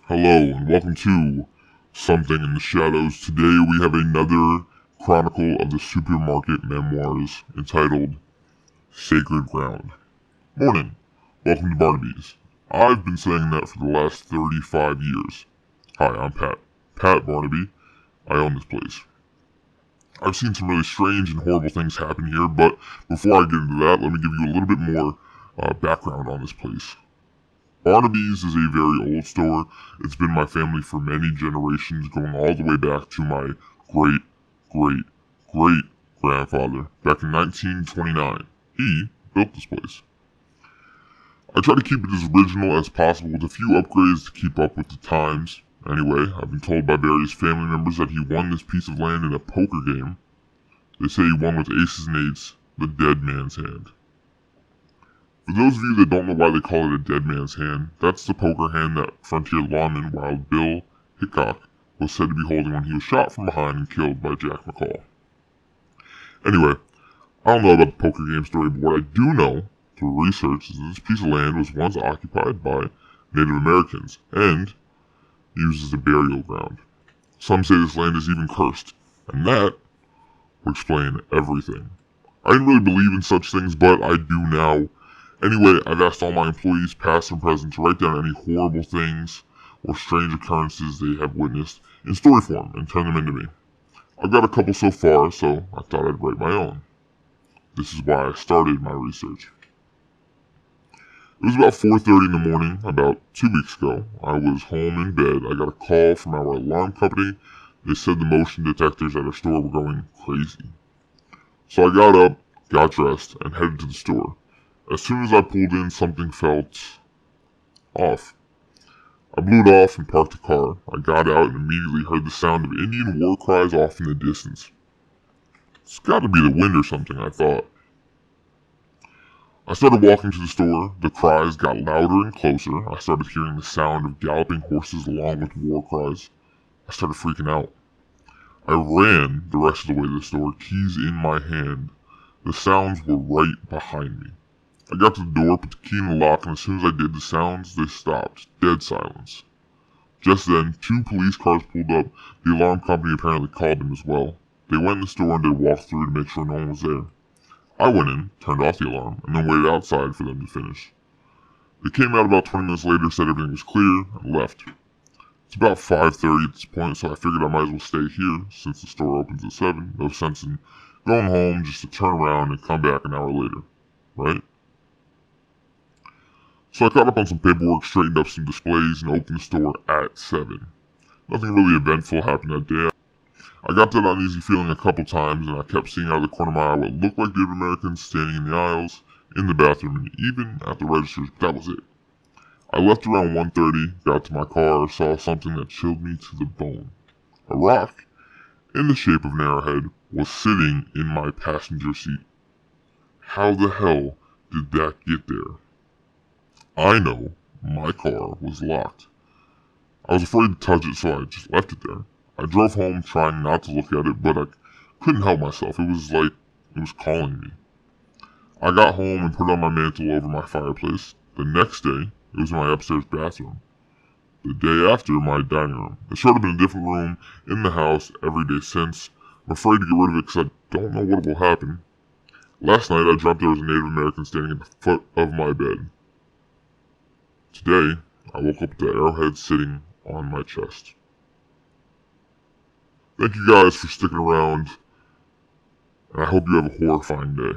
Hello and welcome to Something in the Shadows. Today we have another chronicle of the supermarket memoirs entitled Sacred Ground. Morning. Welcome to Barnaby's. I've been saying that for the last 35 years. Hi, I'm Pat. Pat Barnaby. I own this place. I've seen some really strange and horrible things happen here, but before I get into that, let me give you a little bit more background on this place. Barnaby's is a very old store. It's been my family for many generations, going all the way back to my great-great-great-grandfather back in 1929. He built this place. I try to keep it as original as possible with a few upgrades to keep up with the times. Anyway, I've been told by various family members that he won this piece of land in a poker game. They say he won with aces and eights, the dead man's hand. For those of you that don't know why they call it a dead man's hand, that's the poker hand that frontier lawman Wild Bill Hickok was said to be holding when he was shot from behind and killed by Jack McCall. Anyway, I don't know about the poker game story, but what I do know through research is that this piece of land was once occupied by Native Americans and used as a burial ground. Some say this land is even cursed, and that will explain everything. I didn't really believe in such things, but I do now. Anyway, I've asked all my employees, past and present, to write down any horrible things or strange occurrences they have witnessed in story form and turn them into me. I've got a couple so far, so I thought I'd write my own. This is why I started my research. It was about 4:30 in the morning, about 2 weeks ago. I was home in bed. I got a call from our alarm company. They said the motion detectors at our store were going crazy. So I got up, got dressed, and headed to the store. As soon as I pulled in, something felt off. I blew it off and parked the car. I got out and immediately heard the sound of Indian war cries off in the distance. It's got to be the wind or something, I thought. I started walking to the store. The cries got louder and closer. I started hearing the sound of galloping horses along with war cries. I started freaking out. I ran the rest of the way to the store, keys in my hand. The sounds were right behind me. I got to the door, put the key in the lock, and as soon as I did, the sounds, they stopped. Dead silence. Just then, 2 police cars pulled up. The alarm company apparently called them as well. They went in the store and did a walkthrough to make sure no one was there. I went in, turned off the alarm, and then waited outside for them to finish. They came out about 20 minutes later, said everything was clear, and left. It's about 5:30 at this point, so I figured I might as well stay here, since the store opens at 7. No sense in going home just to turn around and come back an hour later, right? So I caught up on some paperwork, straightened up some displays, and opened the store at 7. Nothing really eventful happened that day. I got that uneasy feeling a couple times, and I kept seeing out of the corner of my eye what looked like Native Americans standing in the aisles, in the bathroom, and even at the registers, but that was it. I left around 1:30, got to my car, saw something that chilled me to the bone. A rock, in the shape of an arrowhead, was sitting in my passenger seat. How the hell did that get there? I know, my car was locked. I was afraid to touch it, so I just left it there. I drove home trying not to look at it, but I couldn't help myself. It was like it was calling me. I got home and put on my mantle over my fireplace. The next day, it was in my upstairs bathroom. The day after, my dining room. It's sort of been a different room in the house every day since. I'm afraid to get rid of it because I don't know what will happen. Last night, I dreamt there was a Native American standing at the foot of my bed. Today, I woke up with the arrowhead sitting on my chest. Thank you guys for sticking around, and I hope you have a horrifying day.